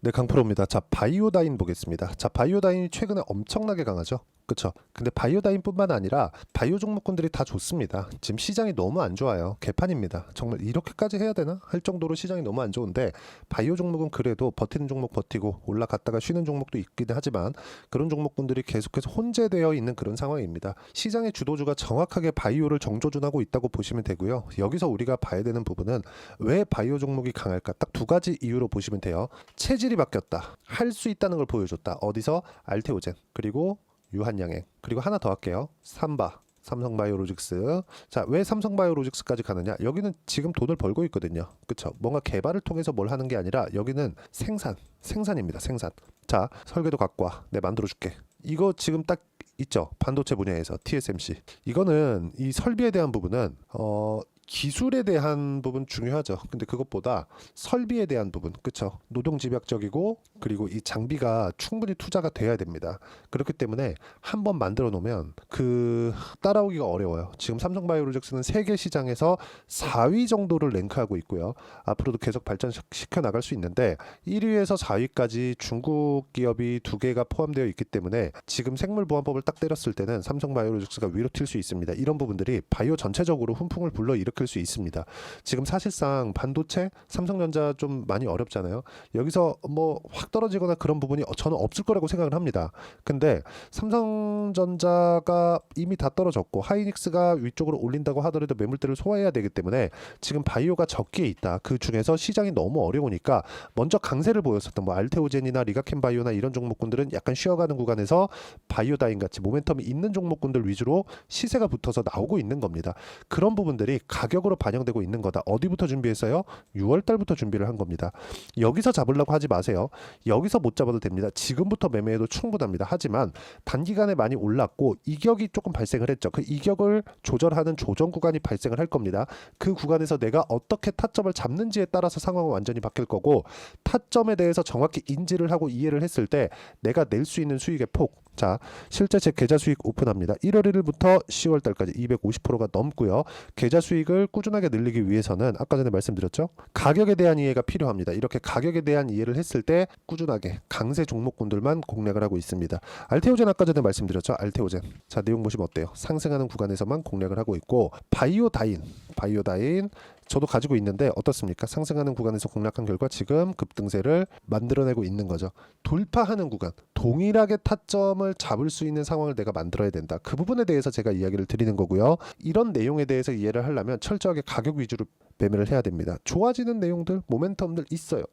네, 강프로입니다. 자, 바이오다인 보겠습니다. 자, 바이오다인이 최근에 엄청나게 강하죠. 그쵸? 근데 바이오다인뿐만 아니라 바이오 종목군들이 다 좋습니다. 지금 시장이 너무 안 좋아요. 개판입니다. 정말 이렇게까지 해야 되나? 할 정도로 시장이 너무 안 좋은데 바이오 종목은 그래도 버티는 종목 버티고 올라갔다가 쉬는 종목도 있긴 하지만 그런 종목군들이 계속해서 혼재되어 있는 그런 상황입니다. 시장의 주도주가 정확하게 바이오를 정조준하고 있다고 보시면 되고요. 여기서 우리가 봐야 되는 부분은 왜 바이오 종목이 강할까? 딱 두 가지 이유로 보시면 돼요. 체질이 바뀌었다. 할 수 있다는 걸 보여줬다. 어디서? 알테오젠 그리고 유한양행 그리고 하나 더 할게요. 삼바 삼성바이오로직스. 자, 왜 삼성바이오로직스까지 가느냐? 여기는 지금 돈을 벌고 있거든요. 그쵸? 뭔가 개발을 통해서 뭘 하는 게 아니라 여기는 생산입니다. 생산. 자, 설계도 갖고 와. 내 만들어줄게. 이거 지금 딱 있죠? 반도체 분야에서 TSMC. 이거는 이 설비에 대한 부분은 기술에 대한 부분 중요하죠. 근데 그것보다 설비에 대한 부분, 그쵸? 노동 집약적이고 그리고 이 장비가 충분히 투자가 돼야 됩니다. 그렇기 때문에 한번 만들어 놓으면 따라오기가 어려워요. 지금 삼성바이오로직스는 세계 시장에서 4위 정도를 랭크하고 있고요. 앞으로도 계속 발전시켜 나갈 수 있는데 1위에서 4위까지 중국 기업이 두 개가 포함되어 있기 때문에 지금 생물보안법을 딱 때렸을 때는 삼성바이오로직스가 위로 튈 수 있습니다. 이런 부분들이 바이오 전체적으로 훈풍을 불러일으킬 수 있습니다. 지금 사실상 반도체, 삼성전자 좀 많이 어렵잖아요. 여기서 뭐 확 떨어지거나 그런 부분이 저는 없을 거라고 생각을 합니다. 근데 삼성전자가 이미 다 떨어졌고 하이닉스가 위쪽으로 올린다고 하더라도 매물대를 소화해야 되기 때문에 지금 바이오가 적기에 있다. 그 중에서 시장이 너무 어려우니까 먼저 강세를 보였었던 뭐 알테오젠이나 리가켄바이오나 이런 종목군들은 약간 쉬어가는 구간에서 바이오다인 같이 모멘텀이 있는 종목군들 위주로 시세가 붙어서 나오고 있는 겁니다. 그런 부분들이 가격으로 반영되고 있는 거다. 어디부터 준비했어요? 6월 달부터 준비를 한 겁니다. 여기서 잡으려고 하지 마세요. 여기서 못 잡아도 됩니다. 지금부터 매매해도 충분합니다. 하지만 단기간에 많이 올랐고 이격이 조금 발생을 했죠. 그 이격을 조절하는 조정 구간이 발생을 할 겁니다. 그 구간에서 내가 어떻게 타점을 잡는지에 따라서 상황은 완전히 바뀔 거고 타점에 대해서 정확히 인지를 하고 이해를 했을 때 내가 낼 수 있는 수익의 폭. 자, 실제 제 계좌 수익 오픈합니다. 1월 1일부터 10월 달까지 250%가 넘고요. 계좌 수익을 꾸준하게 늘리기 위해서는 아까 전에 말씀드렸죠. 가격에 대한 이해가 필요합니다. 이렇게 가격에 대한 이해를 했을 때 꾸준하게 강세 종목군들만 공략을 하고 있습니다. 알테오젠 아까 전에 말씀드렸죠. 알테오젠. 자, 내용 보시면 어때요? 상승하는 구간에서만 공략을 하고 있고 바이오다인 저도 가지고 있는데 어떻습니까? 상승하는 구간에서 공략한 결과 지금 급등세를 만들어내고 있는 거죠. 돌파하는 구간, 동일하게 타점을 잡을 수 있는 상황을 내가 만들어야 된다. 그 부분에 대해서 제가 이야기를 드리는 거고요. 이런 내용에 대해서 이해를 하려면 철저하게 가격 위주로 매매를 해야 됩니다. 좋아지는 내용들, 모멘텀들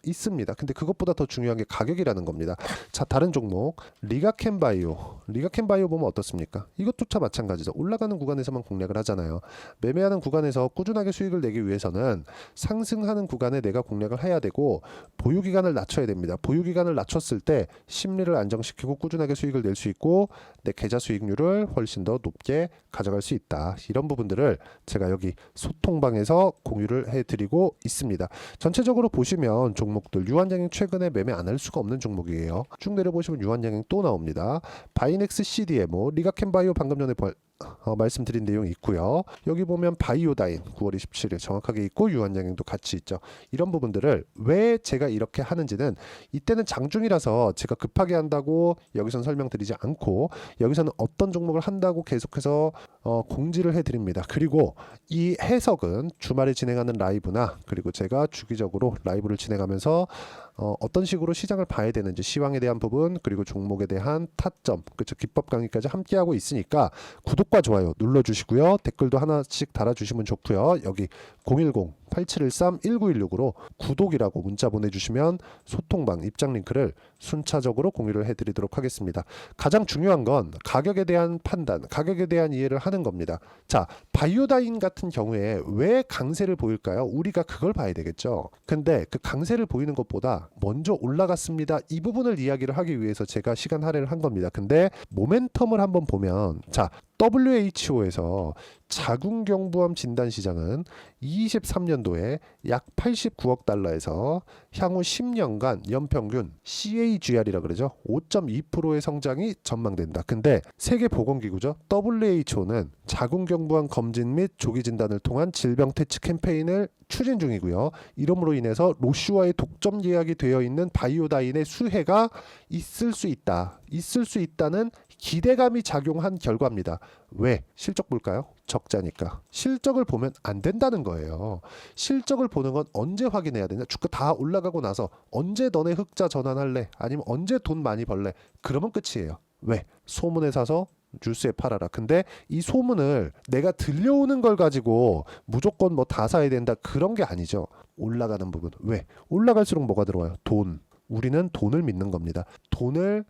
있습니다. 근데 그것보다 더 중요한 게 가격이라는 겁니다. 자, 다른 종목 리가켄바이오 보면 어떻습니까? 이것조차 마찬가지죠. 올라가는 구간에서만 공략을 하잖아요. 매매하는 구간에서 꾸준하게 수익을 내기 위해서는 상승하는 구간에 내가 공략을 해야 되고 보유기간을 낮춰야 됩니다. 보유기간을 낮췄을 때 심리를 안정시키고 꾸준하게 수익을 낼 수 있고 내 계좌 수익률을 훨씬 더 높게 가져갈 수 있다. 이런 부분들을 제가 여기 소통방에서 공유를 해드리고 있습니다. 전체적으로 보시면 종목들 유한양행 최근에 매매 안 할 수가 없는 종목이에요. 쭉 내려보시면 유한양행 또 나옵니다. 바이넥스 CDMO, 리가켄바이오 방금 전에 말씀드린 내용이 있고요. 여기 보면 바이오다인 9월 27일 정확하게 있고 유한양행도 같이 있죠. 이런 부분들을 왜 제가 이렇게 하는지는 이때는 장중이라서 제가 급하게 한다고 여기선 설명드리지 않고 여기서는 어떤 종목을 한다고 계속해서 공지를 해드립니다. 그리고 이 해석은 주말에 진행하는 라이브나 그리고 제가 주기적으로 라이브를 진행하면서 어떤 식으로 시장을 봐야 되는지 시황에 대한 부분 그리고 종목에 대한 타점 그렇죠 기법 강의까지 함께하고 있으니까 구독과 좋아요 눌러주시고요. 댓글도 하나씩 달아주시면 좋고요. 여기 010-8713-1916으로 구독이라고 문자 보내주시면 소통방 입장 링크를 순차적으로 공유를 해드리도록 하겠습니다. 가장 중요한 건 가격에 대한 판단, 가격에 대한 이해를 하는 겁니다. 자, 바이오다인 같은 경우에 왜 강세를 보일까요? 우리가 그걸 봐야 되겠죠. 근데 그 강세를 보이는 것보다 먼저 올라갔습니다. 이 부분을 이야기를 하기 위해서 제가 시간 할애를 한 겁니다. 근데 모멘텀을 한번 보면 자, WHO에서 자궁경부암 진단 시장은 23년도에 약 89억 달러에서 향후 10년간 연평균 CAGR이라 그러죠. 5.2%의 성장이 전망된다. 근데 세계보건기구죠. WHO는 자궁경부암 검진 및 조기 진단을 통한 질병 퇴치 캠페인을 추진 중이고요. 이름으로 인해서 로슈와의 독점 예약이 되어 있는 바이오다인의 수혜가 있을 수 있다는 기대감이 작용한 결과입니다. 왜? 실적 볼까요? 적자니까. 실적을 보면 안 된다는 거예요. 실적을 보는 건 언제 확인해야 되냐? 주가 다 올라가고 나서 언제 너네 흑자 전환할래? 아니면 언제 돈 많이 벌래? 그러면 끝이에요. 왜? 소문에 사서 뉴스에 팔아라. 근데 이 소문을 내가 들려오는 걸 가지고 무조건 뭐 다 사야 된다. 그런 게 아니죠. 올라가는 부분. 왜? 올라갈수록 뭐가 들어와요? 돈. 우리는 돈을 믿는 겁니다. 돈을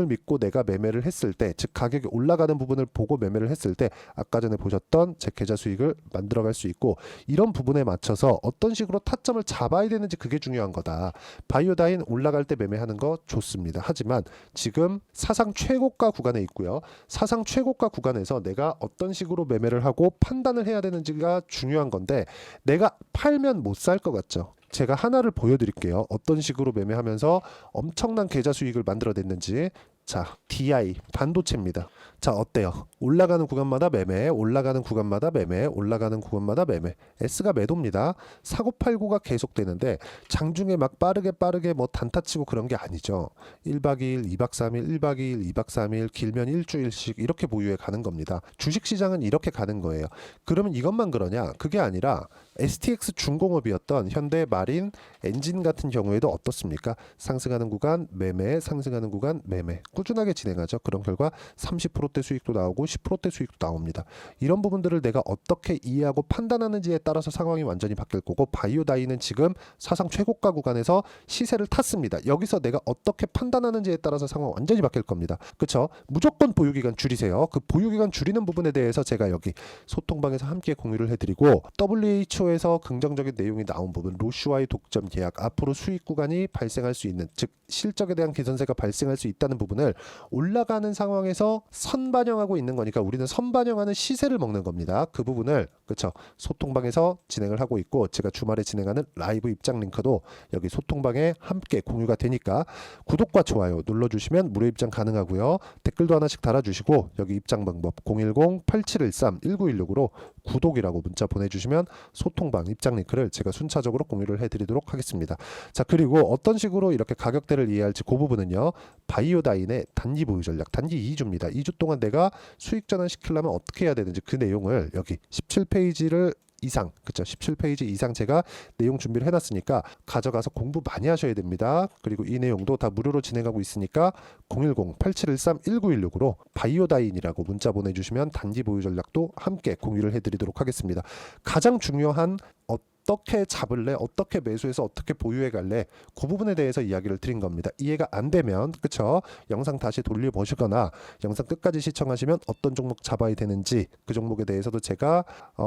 믿고 내가 매매를 했을 때, 즉 가격이 올라가는 부분을 보고 매매를 했을 때 아까 전에 보셨던 제 계좌 수익을 만들어갈 수 있고, 이런 부분에 맞춰서 어떤 식으로 타점을 잡아야 되는지 그게 중요한 거다. 바이오다인 올라갈 때 매매하는 거 좋습니다. 하지만 지금 사상 최고가 구간에 있고요. 사상 최고가 구간에서 내가 어떤 식으로 매매를 하고 판단을 해야 되는지가 중요한 건데, 내가 팔면 못 살 것 같죠? 제가 하나를 보여드릴게요. 어떤 식으로 매매하면서 엄청난 계좌 수익을 만들어냈는지. 자, DI 반도체입니다. 자, 어때요? 올라가는 구간마다 매매, 올라가는 구간마다 매매, 올라가는 구간마다 매매. S가 매도입니다. 사고팔고가 계속되는데 장중에 막 빠르게 뭐 단타치고 그런 게 아니죠. 1박 2일, 2박 3일, 1박 2일, 2박 3일, 길면 일주일씩 이렇게 보유해 가는 겁니다. 주식시장은 이렇게 가는 거예요. 그러면 이것만 그러냐? 그게 아니라 STX 중공업이었던 현대 마린 엔진 같은 경우에도 어떻습니까? 상승하는 구간 매매, 상승하는 구간 매매. 꾸준하게 진행하죠. 그런 결과 30%대 수익도 나오고 10%대 수익도 나옵니다. 이런 부분들을 내가 어떻게 이해하고 판단하는지에 따라서 상황이 완전히 바뀔 거고, 바이오다이는 지금 사상 최고가 구간에서 시세를 탔습니다. 여기서 내가 어떻게 판단하는지에 따라서 상황 완전히 바뀔 겁니다. 그렇죠? 무조건 보유기간 줄이세요. 그 보유기간 줄이는 부분에 대해서 제가 여기 소통방에서 함께 공유를 해드리고, WHO에서 긍정적인 내용이 나온 부분, 로슈와의 독점 계약, 앞으로 수익 구간이 발생할 수 있는, 즉 실적에 대한 개선세가 발생할 수 있다는 부분을 올라가는 상황에서 선반영하고 있는 거니까 우리는 선반영하는 시세를 먹는 겁니다. 그 부분을 그렇죠, 소통방에서 진행을 하고 있고, 제가 주말에 진행하는 라이브 입장 링크도 여기 소통방에 함께 공유가 되니까 구독과 좋아요 눌러주시면 무료 입장 가능하고요. 댓글도 하나씩 달아주시고, 여기 입장 방법 010-8713-1916으로 구독이라고 문자 보내주시면 소통방 입장 링크를 제가 순차적으로 공유를 해드리도록 하겠습니다. 자, 그리고 어떤 식으로 이렇게 가격대를 이해할지 그 부분은요, 바이오다인의 단기 보유 전략, 단기 2주입니다. 2주 동안 내가 수익 전환 시키려면 어떻게 해야 되는지 그 내용을 여기 17페이지를 이상, 그쵸, 17페이지 이상 제가 내용 준비를 해놨으니까 가져가서 공부 많이 하셔야 됩니다. 그리고 이 내용도 다 무료로 진행하고 있으니까 010-8713-1916으로 바이오다인이라고 문자 보내주시면 단기 보유 전략도 함께 공유를 해드리도록 하겠습니다. 가장 중요한 어떻게 잡을래? 어떻게 매수해서 어떻게 보유해 갈래? 그 부분에 대해서 이야기를 드린 겁니다. 이해가 안 되면 그쵸? 영상 다시 돌려보시거나 영상 끝까지 시청하시면 어떤 종목 잡아야 되는지 그 종목에 대해서도 제가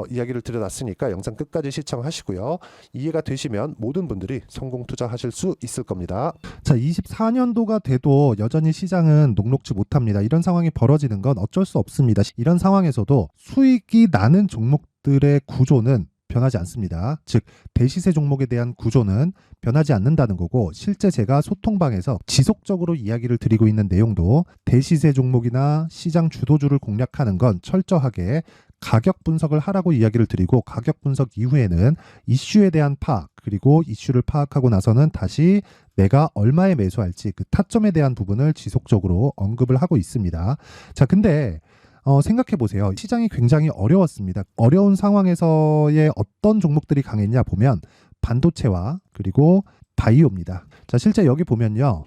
이야기를 드려놨으니까 영상 끝까지 시청하시고요. 이해가 되시면 모든 분들이 성공 투자하실 수 있을 겁니다. 자, 24년도가 돼도 여전히 시장은 녹록지 못합니다. 이런 상황이 벌어지는 건 어쩔 수 없습니다. 이런 상황에서도 수익이 나는 종목들의 구조는 변하지 않습니다. 즉 대시세 종목에 대한 구조는 변하지 않는다는 거고, 실제 제가 소통방에서 지속적으로 이야기를 드리고 있는 내용도 대시세 종목이나 시장 주도주를 공략하는 건 철저하게 가격 분석을 하라고 이야기를 드리고, 가격 분석 이후에는 이슈에 대한 파악, 그리고 이슈를 파악하고 나서는 다시 내가 얼마에 매수할지 그 타점에 대한 부분을 지속적으로 언급을 하고 있습니다. 자, 근데 생각해 보세요. 시장이 굉장히 어려웠습니다. 어려운 상황에서의 어떤 종목들이 강했냐 보면 반도체와 그리고 바이오입니다. 자, 실제 여기 보면요.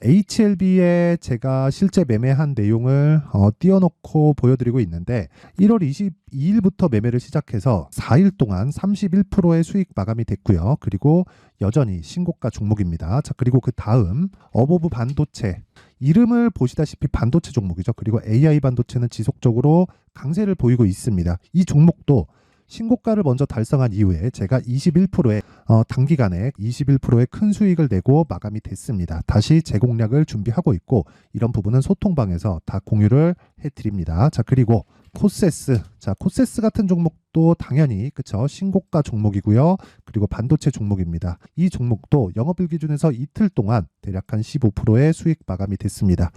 HLB에 제가 실제 매매한 내용을 띄워놓고 보여드리고 있는데, 1월 22일부터 매매를 시작해서 4일 동안 31%의 수익 마감이 됐고요. 그리고 여전히 신고가 종목입니다. 자, 그리고 그 다음 어보브 반도체, 이름을 보시다시피 반도체 종목이죠. 그리고 AI 반도체는 지속적으로 강세를 보이고 있습니다. 이 종목도 신고가를 먼저 달성한 이후에 제가 21%의 단기간에 21%의 큰 수익을 내고 마감이 됐습니다. 다시 재공략을 준비하고 있고 이런 부분은 소통방에서 다 공유를 해드립니다. 자, 그리고 코세스. 자, 코세스 같은 종목도 당연히 그쵸, 신고가 종목이고요. 그리고 반도체 종목입니다. 이 종목도 영업일 기준에서 이틀 동안 대략 한 15%의 수익 마감이 됐습니다.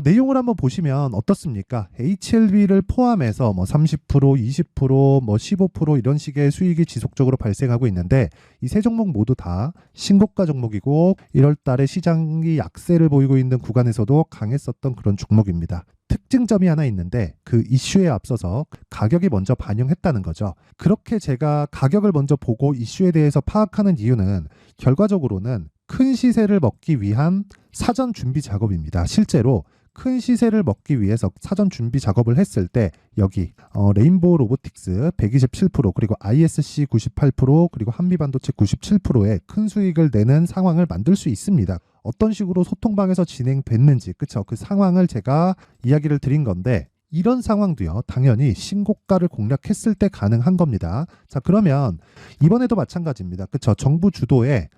내용을 한번 보시면 어떻습니까? HLB를 포함해서 뭐 30%, 20%, 뭐 15% 이런 식의 수익이 지속적으로 발생하고 있는데 이 세 종목 모두 다 신고가 종목이고 1월 달에 시장이 약세를 보이고 있는 구간에서도 강했었던 그런 종목입니다. 특징점이 하나 있는데 그 이슈에 앞서서 가격이 먼저 반영했다는 거죠. 그렇게 제가 가격을 먼저 보고 이슈에 대해서 파악하는 이유는 결과적으로는 큰 시세를 먹기 위한 사전 준비 작업입니다. 실제로 큰 시세를 먹기 위해서 사전 준비 작업을 했을 때 여기 레인보우 로보틱스 127% 그리고 ISC 98% 그리고 한미반도체 97%의 큰 수익을 내는 상황을 만들 수 있습니다. 어떤 식으로 소통방에서 진행됐는지 그쵸, 그 상황을 제가 이야기를 드린 건데 이런 상황도요 당연히 신고가를 공략했을 때 가능한 겁니다. 자, 그러면 이번에도 마찬가지입니다. 그쵸, 정부 주도의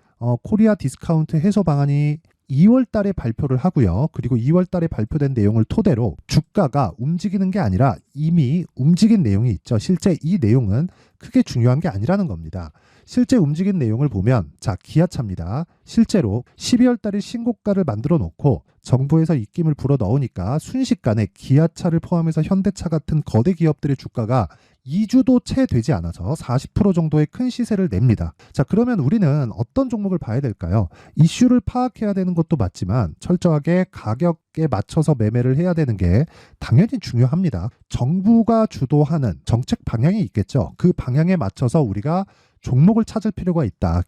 코리아 디스카운트 해소 방안이 2월 달에 발표를 하고요. 그리고 2월 달에 발표된 내용을 토대로 주가가 움직이는 게 아니라 이미 움직인 내용이 있죠. 실제 이 내용은 크게 중요한 게 아니라는 겁니다. 실제 움직인 내용을 보면 자, 기아차입니다. 실제로 12월 달에 신고가를 만들어 놓고 정부에서 입김을 불어 넣으니까 순식간에 기아차를 포함해서 현대차 같은 거대 기업들의 주가가 2주도 채 되지 않아서 40% 정도의 큰 시세를 냅니다. 자, 그러면 우리는 어떤 종목을 봐야 될까요? 이슈를 파악해야 되는 것도 맞지만 철저하게 가격에 맞춰서 매매를 해야 되는 게 당연히 중요합니다. 정부가 주도하는 정책 방향이 있겠죠. 그 방향에 맞춰서 우리가 종목을 찾을 필요가 있다.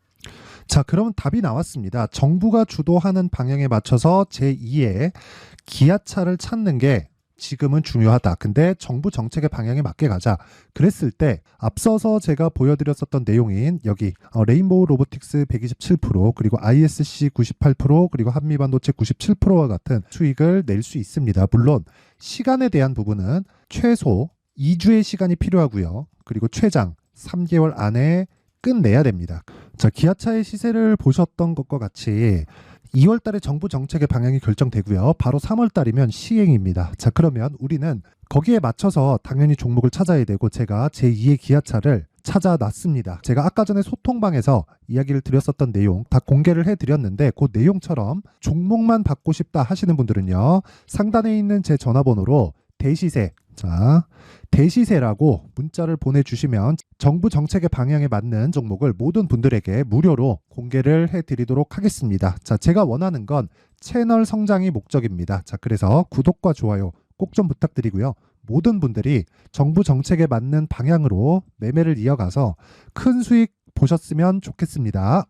자, 그럼 답이 나왔습니다. 정부가 주도하는 방향에 맞춰서 제2의 기아차를 찾는 게 지금은 중요하다. 근데 정부 정책의 방향에 맞게 가자. 그랬을 때 앞서서 제가 보여드렸었던 내용인 여기 레인보우 로보틱스 127% 그리고 ISC 98% 그리고 한미반도체 97%와 같은 수익을 낼 수 있습니다. 물론 시간에 대한 부분은 최소 2주의 시간이 필요하고요. 그리고 최장 3개월 안에 끝내야 됩니다. 자, 기아차의 시세를 보셨던 것과 같이 2월 달에 정부 정책의 방향이 결정되고요. 바로 3월 달이면 시행입니다. 자, 그러면 우리는 거기에 맞춰서 당연히 종목을 찾아야 되고 제가 제2의 기아차를 찾아놨습니다. 제가 아까 전에 소통방에서 이야기를 드렸었던 내용 다 공개를 해드렸는데 그 내용처럼 종목만 받고 싶다 하시는 분들은요. 상단에 있는 제 전화번호로 대시세, 자, 대시세라고 문자를 보내주시면 정부 정책의 방향에 맞는 종목을 모든 분들에게 무료로 공개를 해드리도록 하겠습니다. 자, 제가 원하는 건 채널 성장이 목적입니다. 자, 그래서 구독과 좋아요 꼭 좀 부탁드리고요. 모든 분들이 정부 정책에 맞는 방향으로 매매를 이어가서 큰 수익 보셨으면 좋겠습니다.